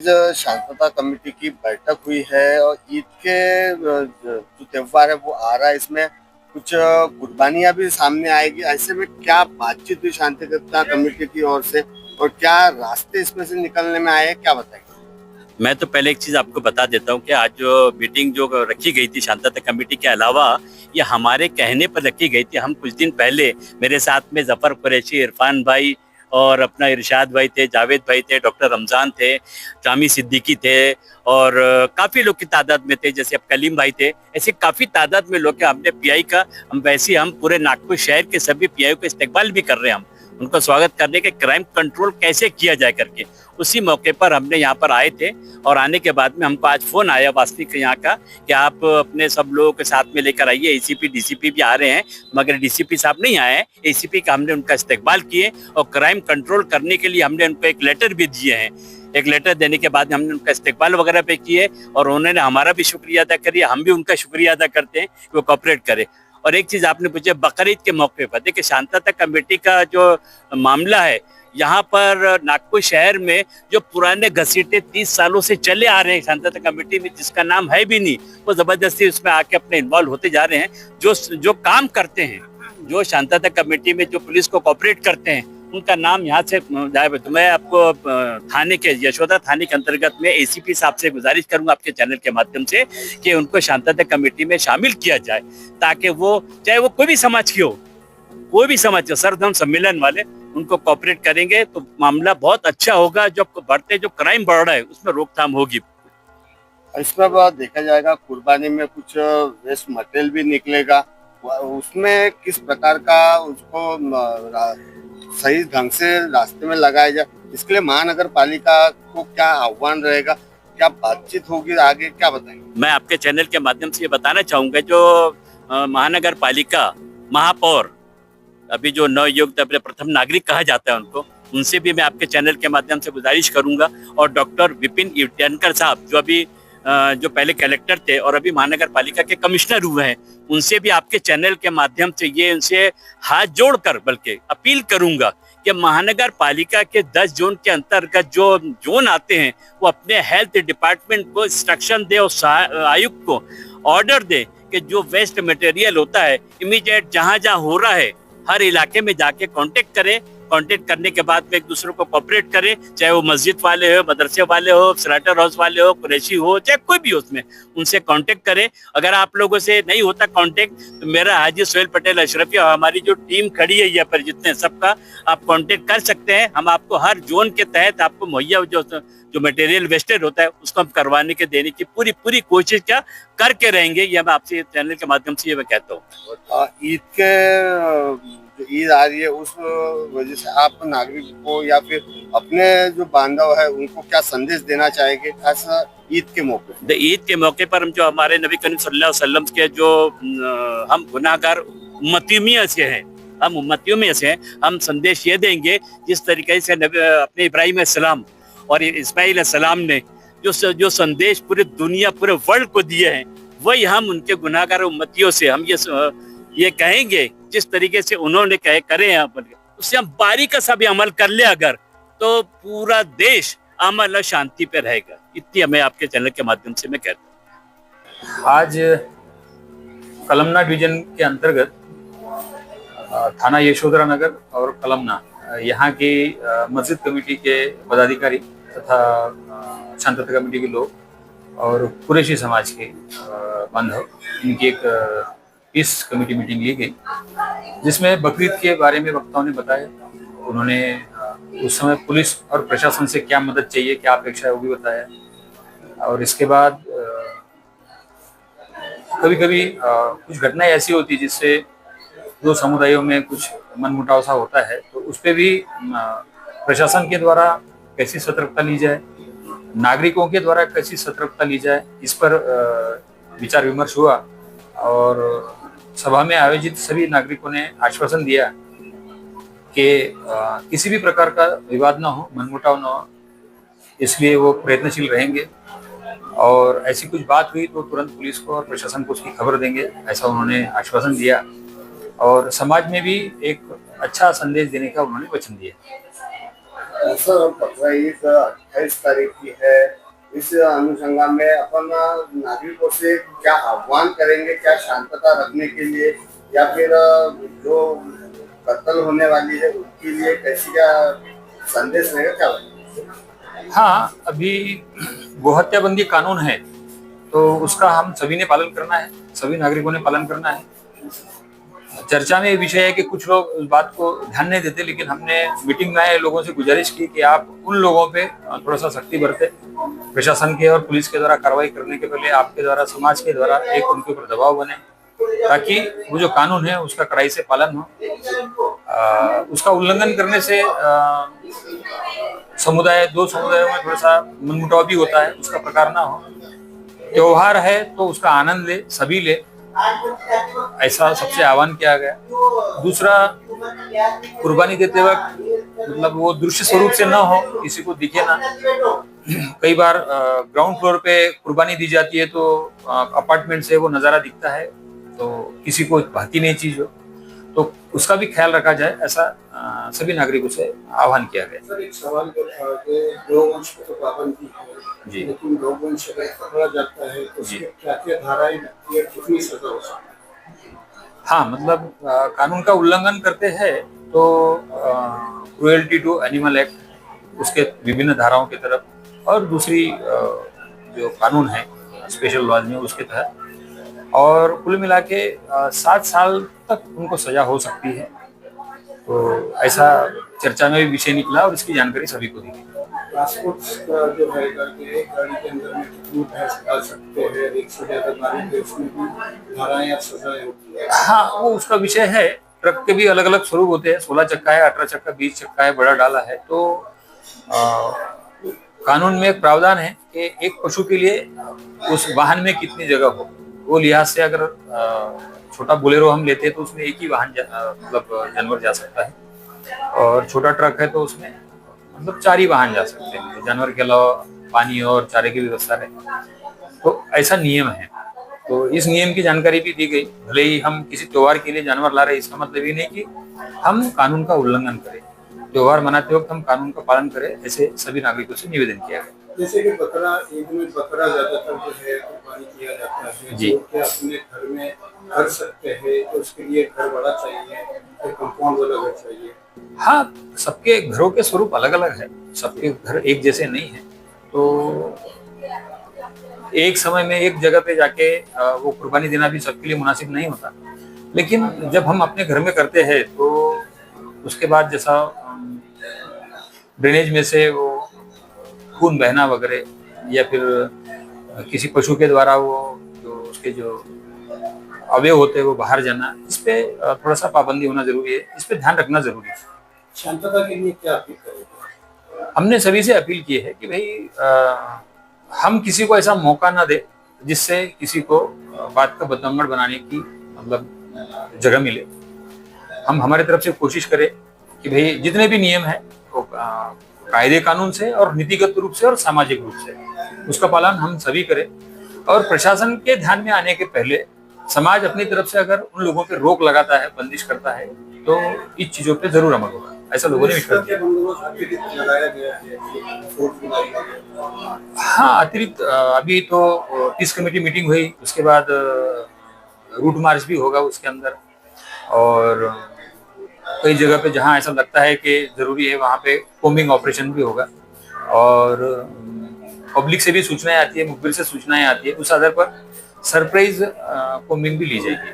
जो शांतता कमेटी की बैठक हुई है और ईद के जो त्योहार है वो आ रहा है, इसमें कुछ कुर्बानियां भी सामने आएगी। ऐसे में क्या बातचीत हुई शांतिता कमेटी की ओर से और क्या रास्ते इसमें से निकलने में आए हैं, क्या बताएंगे? मैं तो पहले एक चीज आपको बता देता हूँ कि आज जो मीटिंग जो रखी गई थी शांतता कमेटी के अलावा ये हमारे कहने पर रखी गई थी। हम कुछ दिन पहले मेरे साथ में जफर कुरैशी, इरफान भाई और अपना इरशाद भाई थे, जावेद भाई थे, डॉक्टर रमजान थे, जामी सिद्दीकी थे और काफी लोग की तादाद में थे। जैसे अब कलीम भाई थे, ऐसे काफी तादाद में लोग हमने पीआई का हम पूरे नागपुर शहर के सभी पीआई को इस्तेकबाल भी कर रहे हैं। हम उनको स्वागत करने के क्राइम कंट्रोल कैसे किया जाए करके उसी मौके पर हमने यहाँ पर आए थे। और आने के बाद में हमको आज फोन आया वास्तविक यहाँ का कि आप अपने सब लोगों के साथ में लेकर आइए, एसीपी डीसीपी भी आ रहे हैं, मगर डीसीपी साहब नहीं आए हैं। एसीपी का हमने उनका इस्तेकबाल किए और क्राइम कंट्रोल करने के लिए हमने उनको एक लेटर भी दिए हैं। एक लेटर देने के बाद हमने उनका इस्तेकबाल वगैरह पे किए और उन्होंने हमारा भी शुक्रिया अदा करिए, हम भी उनका शुक्रिया अदा करते हैं कि वो कॉपरेट करे। और एक चीज आपने पूछे बकरीद के मौके पर, देखिए शांतता कमेटी का जो मामला है यहाँ पर नागपुर शहर में जो पुराने घसीटे 30 सालों से चले आ रहे हैं शांतता कमेटी में, जिसका नाम है भी नहीं, वो जबरदस्ती उसमें आके अपने इन्वॉल्व होते जा रहे हैं। जो काम करते हैं, जो शांतता कमेटी में जो पुलिस को कोऑपरेट करते हैं, उनका नाम यहाँ से गायब है। तो मैं आपको थाने के यशोदा थाने के अंतर्गत में एसीपी साहब से गुजारिश करूंगा आपके चैनल के माध्यम से कि उनको शांतता कमेटी में शामिल किया जाए, ताकि वो चाहे वो कोई भी समाज की हो, कोई भी समाज, सर्वधर्म सम्मेलन वाले उनको कोऑपरेट करेंगे तो मामला बहुत अच्छा होगा। जो बढ़ते जो क्राइम बढ़ रहा है उसमें रोकथाम होगी। इसमें बात देखा जाएगा, कुर्बानी में कुछ वेस्ट मटेरियल भी निकलेगा, उसमें किस प्रकार का उसको सही ढंग से रास्ते में लगाया जाए, इसके लिए महानगर पालिका को क्या आह्वान रहेगा, क्या बातचीत होगी आगे, क्या बताएंगे? मैं आपके चैनल के माध्यम से ये बताना चाहूंगा, जो महानगर पालिका महापौर अभी जो नवयुक्त अपने प्रथम नागरिक कहा जाता है उनको, उनसे भी मैं आपके चैनल के माध्यम से गुजारिश करूंगा। और डॉक्टर विपिन ईटनकर साहब जो अभी जो पहले कलेक्टर थे और अभी महानगर पालिका के कमिश्नर हुए हैं, उनसे भी आपके चैनल के माध्यम से ये उनसे हाथ जोड़कर बल्कि अपील करूंगा कि महानगर पालिका के 10 जोन के अंतर्गत जो जोन आते हैं वो अपने हेल्थ डिपार्टमेंट को इंस्ट्रक्शन दे और आयुक्त को ऑर्डर दे कि जो वेस्ट मटेरियल होता है इमीडिएट जहां जहां हो रहा है हर इलाके में जाके कांटेक्ट करें। कांटेक्ट करने के बाद में एक दूसरे को कोऑपरेट करें, चाहे वो मस्जिद वाले हो, मदरसे वाले हो, स्लाटर हाउस वाले हो, कुरैशी हो, चाहे कोई भी हो, उसमें उनसे कांटेक्ट करें। अगर आप लोगों से नहीं होता कांटेक्ट तो मेरा हाजी सोहेल पटेल अशरफी और हमारी जो टीम खड़ी है यहाँ पर जितने सबका आप कांटेक्ट कर सकते हैं। हम आपको हर जोन के तहत आपको मुहैया जो मटेरियल वेस्टेज होता है उसको हम करवाने के देने की पूरी पूरी कोशिश क्या करके रहेंगे। ये मैं आपसे चैनल के माध्यम से ये मैं कहता हूँ। ईद के जो ईद आ रही है उस वजह से आप नागरिक को या फिर अपने जो बांधव है उनको क्या संदेश देना चाहेंगे, खासा ईद के मौके? ईद के मौके पर हम जो हमारे नबी करीम सल्लल्लाहु अलैहि वसल्लम के जो हम गुनाहगार उम्मतियों में से हैं, हम उम्मतियों में से हैं, हम संदेश ये देंगे जिस तरीके से अपने इब्राहिम सलाम और इस्माइल सलाम ने जो संदेश पूरी दुनिया पूरे वर्ल्ड को दिए हैं, वही हम उनके गुनाहगार उम्मतियों से हम ये कहेंगे जिस तरीके से उन्होंने करे हैं, उससे हम बारीकी सा भी अमल कर ले अगर, तो पूरा देश अमन और शांति पे रहेगा। इतनी हमें आपके चैनल के माध्यम से मैं कहता हूँ। आज कलमना डिवीजन के अंतर्गत थाना यशोधरा नगर और कलमना यहाँ की मस्जिद कमेटी के पदाधिकारी तथा शांतता कमेटी के लोग और कुरैशी समाज के बांधव, इनकी एक पीस कमेटी मीटिंग ली गई, जिसमें बकरीद के बारे में वक्ताओं ने बताया। उन्होंने उस समय पुलिस और प्रशासन से क्या मदद चाहिए, क्या अपेक्षा है, वो भी बताया। और इसके बाद कभी कभी कुछ घटनाएं ऐसी होती है जिससे दो समुदायों में कुछ मनमुटाव सा होता है, तो उस पर भी प्रशासन के द्वारा कैसी सतर्कता ली जाए, नागरिकों के द्वारा कैसी सतर्कता ली जाए, इस पर विचार विमर्श हुआ। और सभा में आयोजित सभी नागरिकों ने आश्वासन दिया कि किसी भी प्रकार का विवाद ना हो, मनमुटाव ना हो, इसलिए वो प्रयत्नशील रहेंगे। और ऐसी कुछ बात हुई तो तुरंत पुलिस को और प्रशासन को उसकी खबर देंगे, ऐसा उन्होंने आश्वासन दिया। और समाज में भी एक अच्छा संदेश देने का उन्होंने वचन दिया। सर, 15 28 तारीख की है। इस अनुषंगान में अपन नागरिकों से क्या आह्वान करेंगे, क्या शांतता रखने के लिए, या फिर जो कत्ल होने वाली है उनके लिए कैसी क्या संदेश रहेगा, क्या लगेगा? हाँ, अभी गोहत्याबंदी कानून है तो उसका हम सभी ने पालन करना है, सभी नागरिकों ने पालन करना है। चर्चा में ये विषय है कि कुछ लोग उस बात को ध्यान नहीं देते, लेकिन हमने मीटिंग में आए लोगों से गुजारिश की कि आप उन लोगों पे थोड़ा सा सख्ती बरते। प्रशासन के और पुलिस के द्वारा कार्रवाई करने के पहले आपके द्वारा, समाज के द्वारा एक उनके ऊपर दबाव बने, ताकि वो जो कानून है उसका कड़ाई से पालन हो। उसका उल्लंघन करने से दो समुदायों में थोड़ा सा मनमुटाव भी होता है, उसका प्रकार ना हो। त्योहार है तो उसका आनंद ले, सभी ले, ऐसा सबसे आह्वान किया गया। दूसरा, कुर्बानी देते वक्त मतलब वो दृश्य स्वरूप से ना हो, किसी को दिखे ना। कई बार ग्राउंड फ्लोर पे कुर्बानी दी जाती है तो अपार्टमेंट से वो नज़ारा दिखता है, तो किसी को भाती नहीं चीज हो, तो उसका भी ख्याल रखा जाए, ऐसा सभी नागरिकों से आह्वान किया गया। सर, एक सवाल जो था कि गौवंश पे तो पाबंदी है जी, लेकिन गौवंश अगर पकड़ा जाता है तो उसमें क्या क्या धाराएं लगती है, कितनी सजा हो सकती है? हाँ, मतलब कानून का उल्लंघन करते हैं तो क्रुएल्टी टू एनिमल एक्ट, उसके विभिन्न धाराओं की तरफ, और दूसरी जो कानून है स्पेशल लॉज में उसके तहत, और कुल मिला के 7 साल तक उनको सजा हो सकती है। तो ऐसा चर्चा में भी विषय निकला और इसकी जानकारी सभी को दी। पासपोर्ट का जो है कि एक गाड़ी के अंदर में कितनी भैंस डाल सकते हैं, 1 से ज्यादा गाड़ी के उसमें भी धाराएं या सजाएं होती है। हाँ, वो उसका विषय है। ट्रक के भी अलग अलग स्वरूप होते हैं, 16 चक्का है, 18 चक्का, 20 चक्का है, बड़ा डाला है। तो कानून में एक प्रावधान है कि एक पशु के लिए उस वाहन में कितनी जगह हो, वो लिहाज से अगर छोटा बोलेरो हम लेते हैं तो उसमें एक ही वाहन मतलब जानवर जा सकता है, और छोटा ट्रक है तो उसमें मतलब 4 ही वाहन जा सकते हैं, जानवर के अलावा पानी और चारे की व्यवस्था रहे। तो ऐसा नियम है, तो इस नियम की जानकारी भी दी गई। भले ही हम किसी त्योहार के लिए जानवर ला रहे हैं, इसका मतलब ये नहीं कि हम कानून का उल्लंघन करें। त्योहार मनाते वक्त हम कानून का पालन करें, ऐसे सभी नागरिकों से निवेदन किया गया। जैसे कि बकरा, ईद में बकरा ज्यादातर जो है कुर्बानी किया जाता है, जी। जो कि अपने घर में कर सकते हैं, तो उसके लिए घर बड़ा चाहिए, एक कंपाउंड वाला घर चाहिए। हाँ, सबके घरों के स्वरूप अलग अलग है, सबके घर एक जैसे नहीं है। तो एक समय में एक जगह पे जाके वो कुर्बानी देना भी सबके लिए मुनासिब नहीं होता, लेकिन जब हम अपने घर में करते हैं तो उसके बाद जैसा ड्रेनेज में से वो खून बहना वगैरह, या फिर किसी पशु के द्वारा वो जो उसके जो अवयव होते हैं वो बाहर जाना, इस पे थोड़ा सा पाबंदी होना जरूरी है, इस पे ध्यान रखना जरूरी है। शांतता के लिए क्या अपील करेंगे? हमने सभी से अपील की है कि भाई हम किसी को ऐसा मौका ना दे जिससे किसी को बात का बतंगड़ बनाने की मतलब जगह मिले। हम हमारे तरफ से कोशिश करें कि भाई जितने भी नियम है वो कायदे कानून से और नीतिगत रूप से और सामाजिक रूप से उसका पालन हम सभी करें, और प्रशासन के ध्यान में आने के पहले समाज अपनी तरफ से अगर उन लोगों पे रोक लगाता है, बंदिश करता है, तो इस चीजों पे जरूर अमल होगा, ऐसा लोगों ने विश्वास किया। बंदोबस्त अतिरिक्त लगाया गया है, फोर्स लगाया गया है। हाँ, अतिरिक्त अभी तो पीस कमेटी मीटिंग हुई, उसके बाद रूट मार्च भी होगा उसके अंदर, और कई जगह पे जहाँ ऐसा लगता है कि जरूरी है वहाँ पे कोम्बिंग ऑपरेशन भी होगा, और पब्लिक से भी सूचनाएं आती है, मुखबिर से सूचनाएं आती है, उस आधार पर सरप्राइज कोम्बिंग भी ली जाएगी।